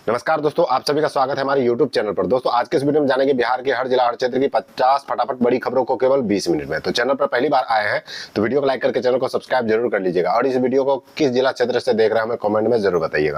नमस्कार दोस्तों, आप सभी का स्वागत है हमारे YouTube चैनल पर। दोस्तों आज के इस वीडियो में जानेंगे बिहार के हर जिला हर क्षेत्र की 50 फटाफट बड़ी खबरों को केवल 20 मिनट में। तो चैनल पर पहली बार आए हैं तो वीडियो को लाइक करके चैनल को सब्सक्राइब जरूर कर लीजिएगा और इस वीडियो को किस जिला क्षेत्र से देख रहे हैं हमें कमेंट में जरूर बताइएगा।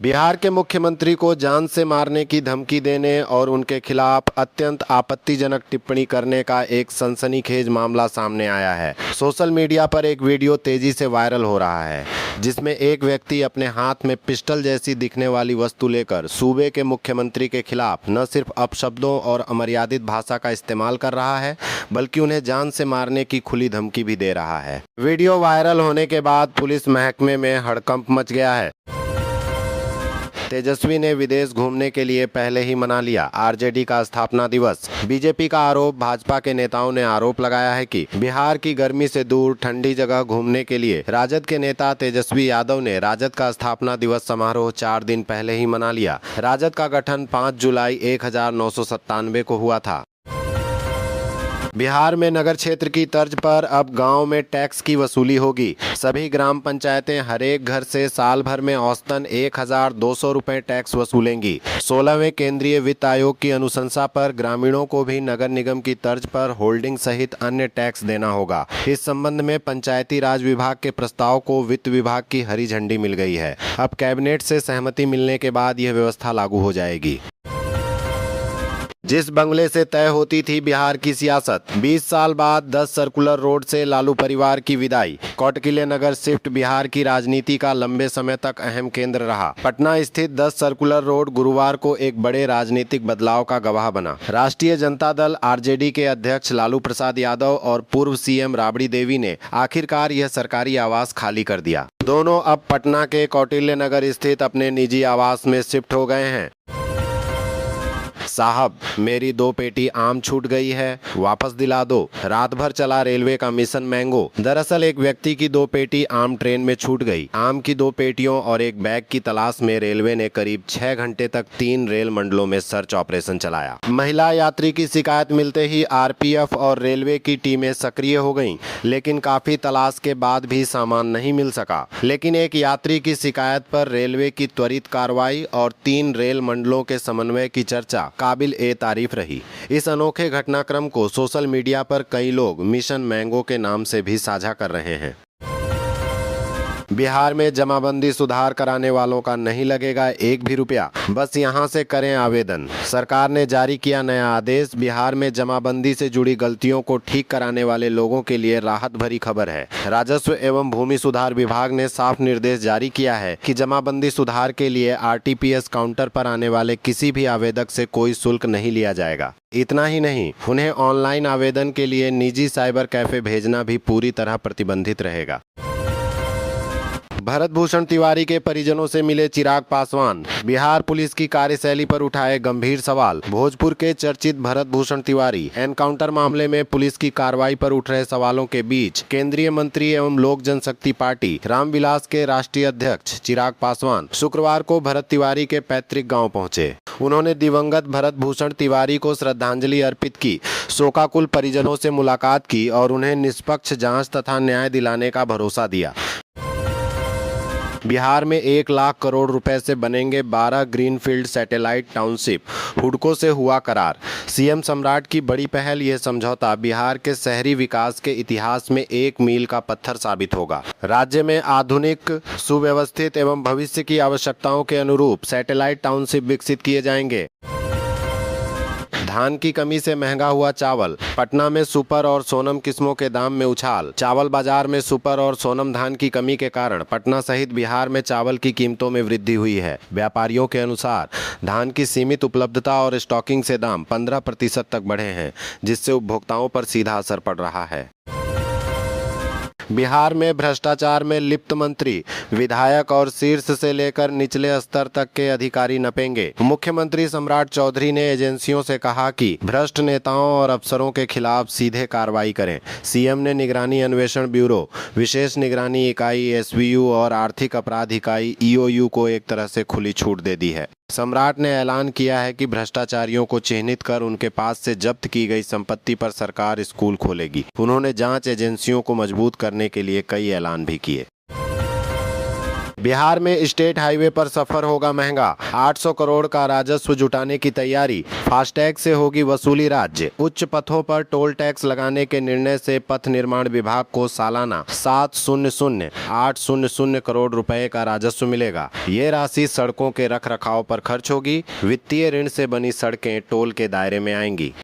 बिहार के मुख्यमंत्री को जान से मारने की धमकी देने और उनके खिलाफ अत्यंत आपत्तिजनक टिप्पणी करने का एक सनसनीखेज मामला सामने आया है। सोशल मीडिया पर एक वीडियो तेजी से वायरल हो रहा है जिसमें एक व्यक्ति अपने हाथ में पिस्टल जैसी दिखने वाली वस्तु लेकर सूबे के मुख्यमंत्री के खिलाफ न सिर्फ अपशब्दों और अमर्यादित भाषा का इस्तेमाल कर रहा है बल्कि उन्हें जान से मारने की खुली धमकी भी दे रहा है। वीडियो वायरल होने के बाद पुलिस महकमे में हड़कंप मच गया है। तेजस्वी ने विदेश घूमने के लिए पहले ही मना लिया आरजेडी का स्थापना दिवस। बीजेपी का आरोप। भाजपा के नेताओं ने आरोप लगाया है कि बिहार की गर्मी से दूर ठंडी जगह घूमने के लिए राजद के नेता तेजस्वी यादव ने राजद का स्थापना दिवस समारोह 4 दिन पहले ही मना लिया। राजद का गठन 5 जुलाई 1997 को हुआ था। बिहार में नगर क्षेत्र की तर्ज पर अब गांव में टैक्स की वसूली होगी। सभी ग्राम पंचायतें हर एक घर से साल भर में औसतन 1200 रुपए टैक्स वसूलेंगी। 16वें केंद्रीय वित्त आयोग की अनुशंसा पर ग्रामीणों को भी नगर निगम की तर्ज पर होल्डिंग सहित अन्य टैक्स देना होगा। इस संबंध में पंचायती राज विभाग के प्रस्ताव को वित्त विभाग की हरी झंडी मिल गई है। अब कैबिनेट से सहमति मिलने के बाद यह व्यवस्था लागू हो जाएगी। जिस बंगले से तय होती थी बिहार की सियासत, 20 साल बाद 10 सर्कुलर रोड से लालू परिवार की विदाई। कोटकिले नगर शिफ्ट बिहार की राजनीति का लंबे समय तक अहम केंद्र रहा। पटना स्थित 10 सर्कुलर रोड गुरुवार को एक बड़े राजनीतिक बदलाव का गवाह बना। राष्ट्रीय जनता दल आरजेडी के अध्यक्ष लालू प्रसाद यादव और पूर्व सीएम राबड़ी देवी ने आखिरकार यह सरकारी आवास खाली कर दिया। दोनों अब पटना के कौटिल्य नगर स्थित अपने निजी आवास में शिफ्ट हो गए हैं। साहब, मेरी 2 पेटी आम छूट गई है, वापस दिला दो। रात भर चला रेलवे का मिशन मैंगो। दरअसल एक व्यक्ति की 2 पेटी आम ट्रेन में छूट गई। आम की 2 पेटियों और एक बैग की तलाश में रेलवे ने करीब 6 घंटे तक 3 रेल मंडलों में सर्च ऑपरेशन चलाया। महिला यात्री की शिकायत मिलते ही आरपीएफ और रेलवे की टीमें सक्रिय हो गईं, लेकिन काफी तलाश के बाद भी सामान नहीं मिल सका। लेकिन एक यात्री की शिकायत पर रेलवे की त्वरित कार्रवाई और 3 रेल मंडलों के समन्वय की चर्चा काबिल ए तारीफ रही। इस अनोखे घटनाक्रम को सोशल मीडिया पर कई लोग मिशन मैंगो के नाम से भी साझा कर रहे हैं। बिहार में जमाबंदी सुधार कराने वालों का नहीं लगेगा 1 भी रुपया, बस यहां से करें आवेदन। सरकार ने जारी किया नया आदेश। बिहार में जमाबंदी से जुड़ी गलतियों को ठीक कराने वाले लोगों के लिए राहत भरी खबर है। राजस्व एवं भूमि सुधार विभाग ने साफ निर्देश जारी किया है कि जमाबंदी सुधार के लिए आरटीपीएस काउंटर पर आने वाले किसी भी आवेदक से कोई शुल्क नहीं लिया जाएगा। इतना ही नहीं, उन्हें ऑनलाइन आवेदन के लिए निजी साइबर कैफे भेजना भी पूरी तरह प्रतिबंधित रहेगा। भरत भूषण तिवारी के परिजनों से मिले चिराग पासवान। बिहार पुलिस की कार्यशैली पर उठाए गंभीर सवाल। भोजपुर के चर्चित भरत भूषण तिवारी एनकाउंटर मामले में पुलिस की कार्रवाई पर उठ रहे सवालों के बीच केंद्रीय मंत्री एवं लोक जनशक्ति पार्टी रामविलास के राष्ट्रीय अध्यक्ष चिराग पासवान शुक्रवार को भरत तिवारी के पैतृक गाँव पहुंचे। उन्होंने दिवंगत भरत भूषण तिवारी को श्रद्धांजलि अर्पित की, शोकाकुल परिजनों से मुलाकात की और उन्हें निष्पक्ष जांच तथा न्याय दिलाने का भरोसा दिया। बिहार में 1 लाख करोड़ रुपए से बनेंगे 12 ग्रीनफील्ड सैटेलाइट टाउनशिप, हुडको से हुआ करार। सीएम सम्राट की बड़ी पहल। यह समझौता बिहार के शहरी विकास के इतिहास में एक मील का पत्थर साबित होगा। राज्य में आधुनिक, सुव्यवस्थित एवं भविष्य की आवश्यकताओं के अनुरूप सैटेलाइट टाउनशिप विकसित किए जाएंगे। धान की कमी से महंगा हुआ चावल। पटना में सुपर और सोनम किस्मों के दाम में उछाल। चावल बाजार में सुपर और सोनम धान की कमी के कारण पटना सहित बिहार में चावल की कीमतों में वृद्धि हुई है। व्यापारियों के अनुसार धान की सीमित उपलब्धता और स्टॉकिंग से दाम 15% तक बढ़े हैं, जिससे उपभोक्ताओं पर सीधा असर पड़ रहा है। बिहार में भ्रष्टाचार में लिप्त मंत्री, विधायक और शीर्ष से लेकर निचले स्तर तक के अधिकारी नपेंगे। मुख्यमंत्री सम्राट चौधरी ने एजेंसियों से कहा कि भ्रष्ट नेताओं और अफसरों के खिलाफ सीधे कार्रवाई करें। सीएम ने निगरानी अन्वेषण ब्यूरो, विशेष निगरानी इकाई एसवीयू और आर्थिक अपराध इकाई ईओयू को एक तरह से खुली छूट दे दी है। सम्राट ने ऐलान किया है कि भ्रष्टाचारियों को चिन्हित कर उनके पास से जब्त की गई संपत्ति पर सरकार स्कूल खोलेगी। उन्होंने जांच एजेंसियों को मजबूत करने के लिए कई ऐलान भी किए। बिहार में स्टेट हाईवे पर सफर होगा महंगा, 800 करोड़ का राजस्व जुटाने की तैयारी, फास्टैग से होगी वसूली राज्य। उच्च पथों पर टोल टैक्स लगाने के निर्णय से पथ निर्माण विभाग को सालाना 700,800 करोड़ रुपए का राजस्व मिलेगा। ये राशि सड़कों के रखरखाव पर खर्च होगी। वित्तीय ऋण से बनी सड़कें टोल के दायरे में आएंगी।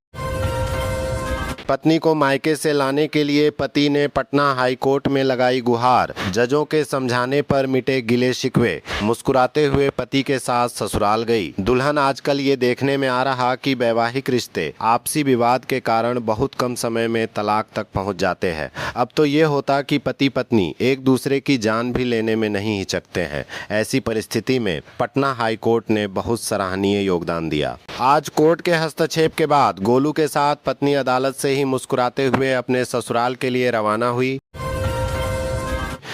पत्नी को मायके से लाने के लिए पति ने पटना हाई कोर्ट में लगाई गुहार। जजों के समझाने पर मिटे गिले शिकवे। मुस्कुराते हुए पति के साथ ससुराल गई दुल्हन। आजकल ये देखने में आ रहा कि वैवाहिक रिश्ते आपसी विवाद के कारण बहुत कम समय में तलाक तक पहुंच जाते हैं। अब तो ये होता कि पति पत्नी एक दूसरे की जान भी लेने में नहीं हिचकते हैं। ऐसी परिस्थिति में पटना हाई कोर्ट ने बहुत सराहनीय योगदान दिया। आज कोर्ट के हस्तक्षेप के बाद गोलू के साथ पत्नी अदालत से ही मुस्कुराते हुए अपने ससुराल के लिए रवाना हुई।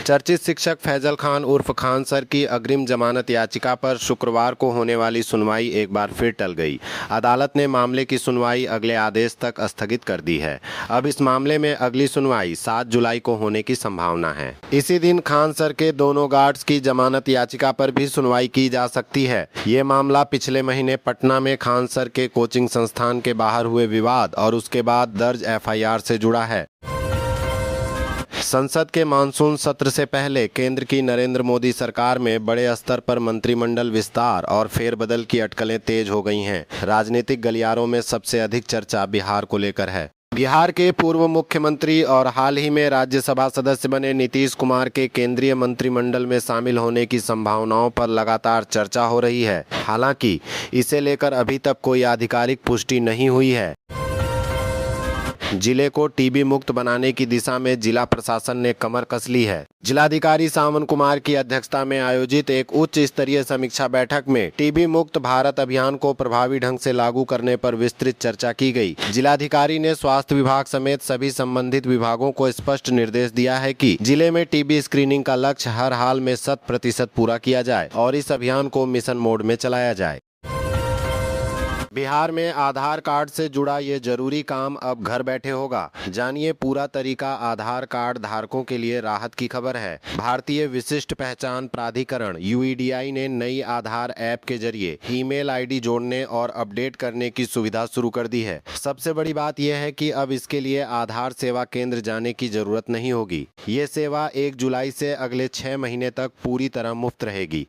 चर्चित शिक्षक फैजल खान उर्फ खान सर की अग्रिम जमानत याचिका पर शुक्रवार को होने वाली सुनवाई एक बार फिर टल गई। अदालत ने मामले की सुनवाई अगले आदेश तक स्थगित कर दी है। अब इस मामले में अगली सुनवाई 7 जुलाई को होने की संभावना है। इसी दिन खान सर के दोनों गार्ड्स की जमानत याचिका पर भी सुनवाई की जा सकती है। ये मामला पिछले महीने पटना में खान सर के कोचिंग संस्थान के बाहर हुए विवाद और उसके बाद दर्ज FIR से जुड़ा है। संसद के मानसून सत्र से पहले केंद्र की नरेंद्र मोदी सरकार में बड़े स्तर पर मंत्रिमंडल विस्तार और फेरबदल की अटकलें तेज हो गई हैं। राजनीतिक गलियारों में सबसे अधिक चर्चा बिहार को लेकर है। बिहार के पूर्व मुख्यमंत्री और हाल ही में राज्यसभा सदस्य बने नीतीश कुमार के केंद्रीय मंत्रिमंडल में शामिल होने की संभावनाओं पर लगातार चर्चा हो रही है। हालांकि इसे लेकर अभी तक कोई आधिकारिक पुष्टि नहीं हुई है। जिले को टीबी मुक्त बनाने की दिशा में जिला प्रशासन ने कमर कस ली है। जिलाधिकारी सावन कुमार की अध्यक्षता में आयोजित एक उच्च स्तरीय समीक्षा बैठक में टीबी मुक्त भारत अभियान को प्रभावी ढंग से लागू करने पर विस्तृत चर्चा की गई। जिलाधिकारी ने स्वास्थ्य विभाग समेत सभी संबंधित विभागों को स्पष्ट निर्देश दिया है कि जिले में टीबी स्क्रीनिंग का लक्ष्य हर हाल में 100% पूरा किया जाए और इस अभियान को मिशन मोड में चलाया जाए। बिहार में आधार कार्ड से जुड़ा ये जरूरी काम अब घर बैठे होगा। जानिए पूरा तरीका। आधार कार्ड धारकों के लिए राहत की खबर है। भारतीय विशिष्ट पहचान प्राधिकरण UEDI ने नई आधार ऐप के जरिए ईमेल ID जोड़ने और अपडेट करने की सुविधा शुरू कर दी है। सबसे बड़ी बात यह है कि अब इसके लिए आधार सेवा केंद्र जाने की जरूरत नहीं होगी। ये सेवा 1 जुलाई से अगले 6 महीने तक पूरी तरह मुफ्त रहेगी।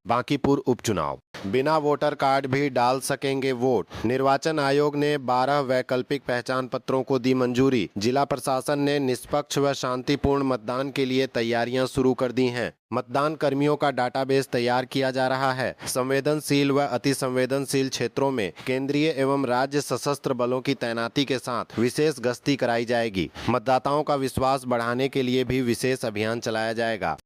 बांकीपुर उपचुनाव, बिना वोटर कार्ड भी डाल सकेंगे वोट। निर्वाचन आयोग ने 12 वैकल्पिक पहचान पत्रों को दी मंजूरी। जिला प्रशासन ने निष्पक्ष व शांतिपूर्ण मतदान के लिए तैयारियां शुरू कर दी हैं। मतदान कर्मियों का डाटाबेस तैयार किया जा रहा है। संवेदनशील व अति संवेदनशील क्षेत्रों में केंद्रीय एवं राज्य सशस्त्र बलों की तैनाती के साथ विशेष गश्ती कराई जाएगी। मतदाताओं का विश्वास बढ़ाने के लिए भी विशेष अभियान चलाया जाएगा।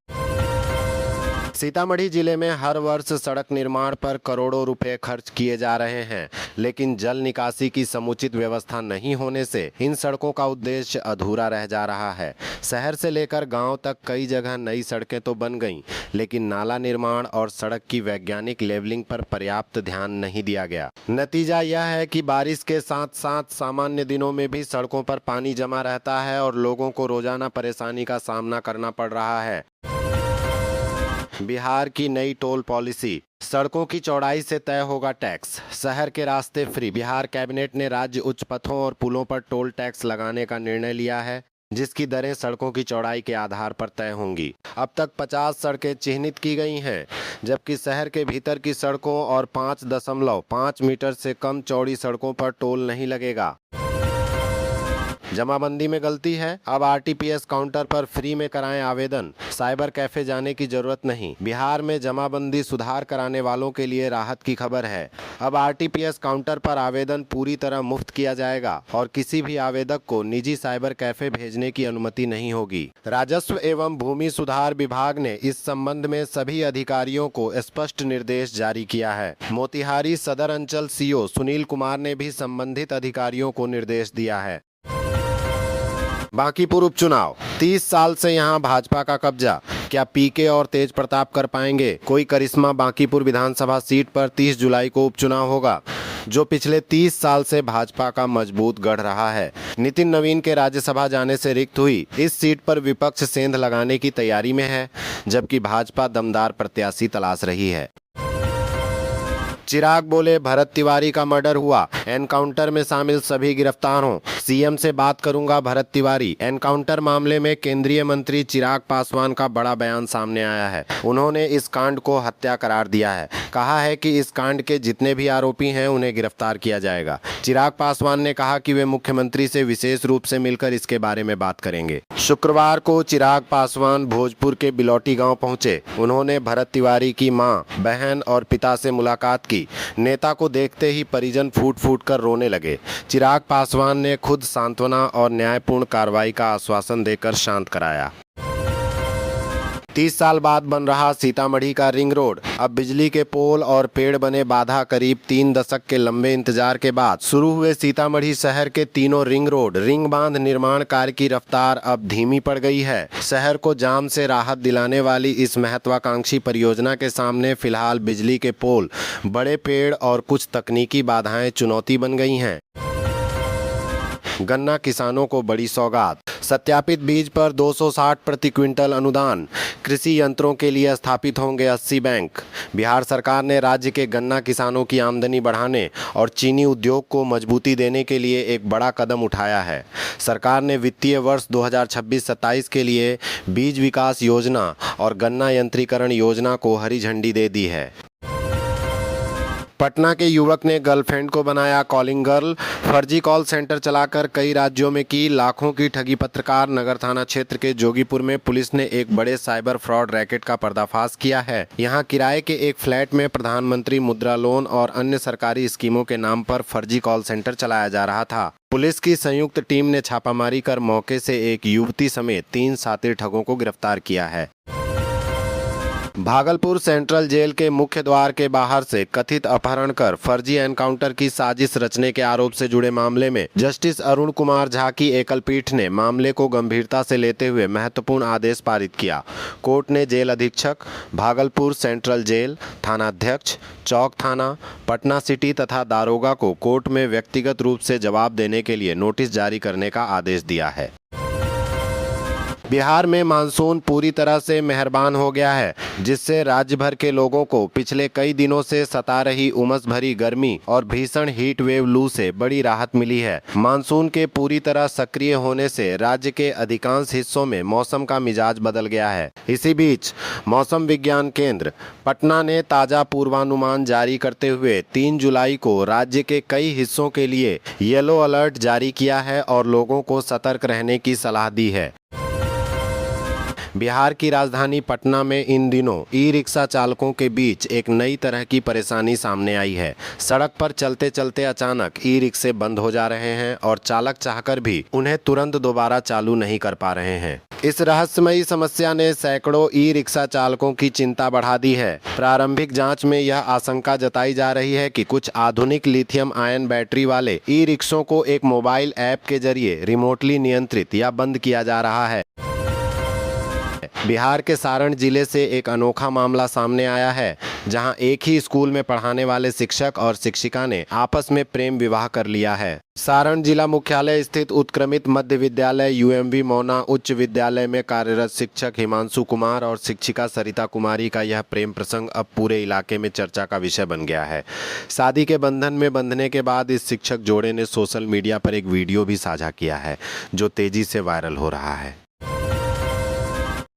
सीतामढ़ी जिले में हर वर्ष सड़क निर्माण पर करोड़ों रुपए खर्च किए जा रहे हैं, लेकिन जल निकासी की समुचित व्यवस्था नहीं होने से इन सड़कों का उद्देश्य अधूरा रह जा रहा है। शहर से लेकर गांव तक कई जगह नई सड़कें तो बन गईं, लेकिन नाला निर्माण और सड़क की वैज्ञानिक लेवलिंग पर पर्याप्त ध्यान नहीं दिया गया। नतीजा यह है कि बारिश के साथ साथ सामान्य दिनों में भी सड़कों पर पानी जमा रहता है और लोगों को रोजाना परेशानी का सामना करना पड़ रहा है। बिहार की नई टोल पॉलिसी, सड़कों की चौड़ाई से तय होगा टैक्स, शहर के रास्ते फ्री। बिहार कैबिनेट ने राज्य उच्च पथों और पुलों पर टोल टैक्स लगाने का निर्णय लिया है, जिसकी दरें सड़कों की चौड़ाई के आधार पर तय होंगी। अब तक 50 सड़कें चिन्हित की गई हैं, जबकि शहर के भीतर की सड़कों और 5.5 मीटर से कम चौड़ी सड़कों पर टोल नहीं लगेगा। जमाबंदी में गलती है, अब RTPS काउंटर पर फ्री में कराएं आवेदन, साइबर कैफे जाने की जरूरत नहीं। बिहार में जमाबंदी सुधार कराने वालों के लिए राहत की खबर है। अब RTPS काउंटर पर आवेदन पूरी तरह मुफ्त किया जाएगा और किसी भी आवेदक को निजी साइबर कैफे भेजने की अनुमति नहीं होगी। राजस्व एवं भूमि सुधार विभाग ने इस संबंध में सभी अधिकारियों को स्पष्ट निर्देश जारी किया है। मोतिहारी सदर अंचल CO सुनील कुमार ने भी संबंधित अधिकारियों को निर्देश दिया है। बांकीपुर उपचुनाव, 30 साल से यहां भाजपा का कब्जा, क्या PK और तेज प्रताप कर पाएंगे कोई करिश्मा? बांकीपुर विधानसभा सीट पर 30 जुलाई को उपचुनाव होगा। जो पिछले 30 साल से भाजपा का मजबूत गढ़ रहा है। नितिन नवीन के राज्यसभा जाने से रिक्त हुई इस सीट पर विपक्ष सेंध लगाने की तैयारी में है, जबकि भाजपा दमदार प्रत्याशी तलाश रही है। चिराग बोले, भरत तिवारी का मर्डर हुआ, एनकाउंटर में शामिल सभी गिरफ्तार हों, सीएम से बात करूंगा। भरत तिवारी एनकाउंटर मामले में केंद्रीय मंत्री चिराग पासवान का बड़ा बयान सामने आया है। उन्होंने इस कांड को हत्या करार दिया है। कहा है कि इस कांड के जितने भी आरोपी हैं उन्हें गिरफ्तार किया जाएगा। चिराग पासवान ने कहा कि वे मुख्यमंत्री से विशेष रूप से मिलकर इसके बारे में बात करेंगे। शुक्रवार को चिराग पासवान भोजपुर के बिलौटी गांव पहुंचे। उन्होंने भरत तिवारी की मां, बहन और पिता से मुलाकात की। नेता को देखते ही परिजन फूट फूट कर रोने लगे। चिराग पासवान ने खुद सांत्वना और न्यायपूर्ण कार्रवाई का आश्वासन देकर शांत कराया। 30 साल बाद बन रहा सीतामढ़ी का रिंग रोड। अब बिजली के पोल और पेड़ बने बाधा। करीब 3 दशक के लंबे इंतजार के बाद शुरू हुए सीतामढ़ी शहर के तीनों रिंग रोड रिंग बांध निर्माण कार्य की रफ्तार अब धीमी पड़ गई है। शहर को जाम से राहत दिलाने वाली इस महत्वाकांक्षी परियोजना के सामने फिलहाल बिजली के पोल, बड़े पेड़ और कुछ तकनीकी बाधाएं चुनौती बन गई हैं। गन्ना किसानों को बड़ी सौगात। सत्यापित बीज पर 260 प्रति क्विंटल अनुदान। कृषि यंत्रों के लिए स्थापित होंगे 80 बैंक। बिहार सरकार ने राज्य के गन्ना किसानों की आमदनी बढ़ाने और चीनी उद्योग को मजबूती देने के लिए एक बड़ा कदम उठाया है। सरकार ने वित्तीय वर्ष 2026-27 के लिए बीज विकास योजना और गन्ना यंत्रीकरण योजना को हरी झंडी दे दी है। पटना के युवक ने गर्लफ्रेंड को बनाया कॉलिंग गर्ल। फर्जी कॉल सेंटर चलाकर कई राज्यों में की लाखों की ठगी। पत्रकार नगर थाना क्षेत्र के जोगीपुर में पुलिस ने एक बड़े साइबर फ्रॉड रैकेट का पर्दाफाश किया है। यहां किराए के एक फ्लैट में प्रधानमंत्री मुद्रा लोन और अन्य सरकारी स्कीमों के नाम पर फर्जी कॉल सेंटर चलाया जा रहा था। पुलिस की संयुक्त टीम ने छापामारी कर मौके से एक युवती समेत 3 शातिर ठगों को गिरफ्तार किया है। भागलपुर सेंट्रल जेल के मुख्य द्वार के बाहर से कथित अपहरण कर फर्जी एनकाउंटर की साजिश रचने के आरोप से जुड़े मामले में जस्टिस अरुण कुमार झा की एकल पीठ ने मामले को गंभीरता से लेते हुए महत्वपूर्ण आदेश पारित किया। कोर्ट ने जेल अधीक्षक, भागलपुर सेंट्रल जेल, थानाध्यक्ष, चौक थाना, पटना सिटी तथा दारोगा को कोर्ट में व्यक्तिगत रूप से जवाब देने के लिए नोटिस जारी करने का आदेश दिया है। बिहार में मानसून पूरी तरह से मेहरबान हो गया है, जिससे राज्य भर के लोगों को पिछले कई दिनों से सता रही उमस भरी गर्मी और भीषण हीट वेव लू से बड़ी राहत मिली है। मानसून के पूरी तरह सक्रिय होने से राज्य के अधिकांश हिस्सों में मौसम का मिजाज बदल गया है। इसी बीच मौसम विज्ञान केंद्र पटना ने ताजा पूर्वानुमान जारी करते हुए 3 जुलाई को राज्य के कई हिस्सों के लिए येलो अलर्ट जारी किया है और लोगों को सतर्क रहने की सलाह दी है। बिहार की राजधानी पटना में इन दिनों ई रिक्शा चालकों के बीच एक नई तरह की परेशानी सामने आई है। सड़क पर चलते चलते अचानक ई रिक्शे बंद हो जा रहे हैं और चालक चाहकर भी उन्हें तुरंत दोबारा चालू नहीं कर पा रहे हैं। इस रहस्यमयी समस्या ने सैकड़ों ई रिक्शा चालकों की चिंता बढ़ा दी है। प्रारंभिक जांच में यह आशंका जताई जा रही है कि कुछ आधुनिक लिथियम आयन बैटरी वाले ई रिक्शों को एक मोबाइल ऐप के जरिए रिमोटली नियंत्रित या बंद किया जा रहा है। बिहार के सारण जिले से एक अनोखा मामला सामने आया है, जहां एक ही स्कूल में पढ़ाने वाले शिक्षक और शिक्षिका ने आपस में प्रेम विवाह कर लिया है। सारण जिला मुख्यालय स्थित उत्क्रमित मध्य विद्यालय यूएमवी मौना उच्च विद्यालय में कार्यरत शिक्षक हिमांशु कुमार और शिक्षिका सरिता कुमारी का यह प्रेम प्रसंग अब पूरे इलाके में चर्चा का विषय बन गया है। शादी के बंधन में बंधने के बाद इस शिक्षक जोड़े ने सोशल मीडिया पर एक वीडियो भी साझा किया है, जो तेजी से वायरल हो रहा है।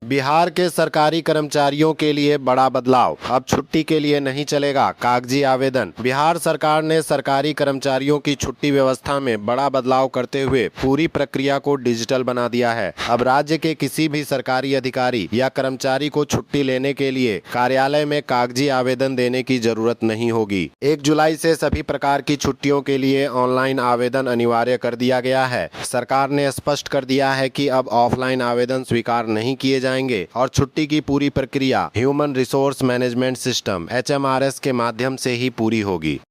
बिहार के सरकारी कर्मचारियों के लिए बड़ा बदलाव। अब छुट्टी के लिए नहीं चलेगा कागजी आवेदन। बिहार सरकार ने सरकारी कर्मचारियों की छुट्टी व्यवस्था में बड़ा बदलाव करते हुए पूरी प्रक्रिया को डिजिटल बना दिया है। अब राज्य के किसी भी सरकारी अधिकारी या कर्मचारी को छुट्टी लेने के लिए कार्यालय में कागजी आवेदन देने की जरूरत नहीं होगी। 1 जुलाई से सभी प्रकार की छुट्टियों के लिए ऑनलाइन आवेदन अनिवार्य कर दिया गया है। सरकार ने स्पष्ट कर दिया है कि अब ऑफलाइन आवेदन स्वीकार नहीं किए जाएंगे और छुट्टी की पूरी प्रक्रिया human resource management system HMRS के माध्यम से ही पूरी होगी।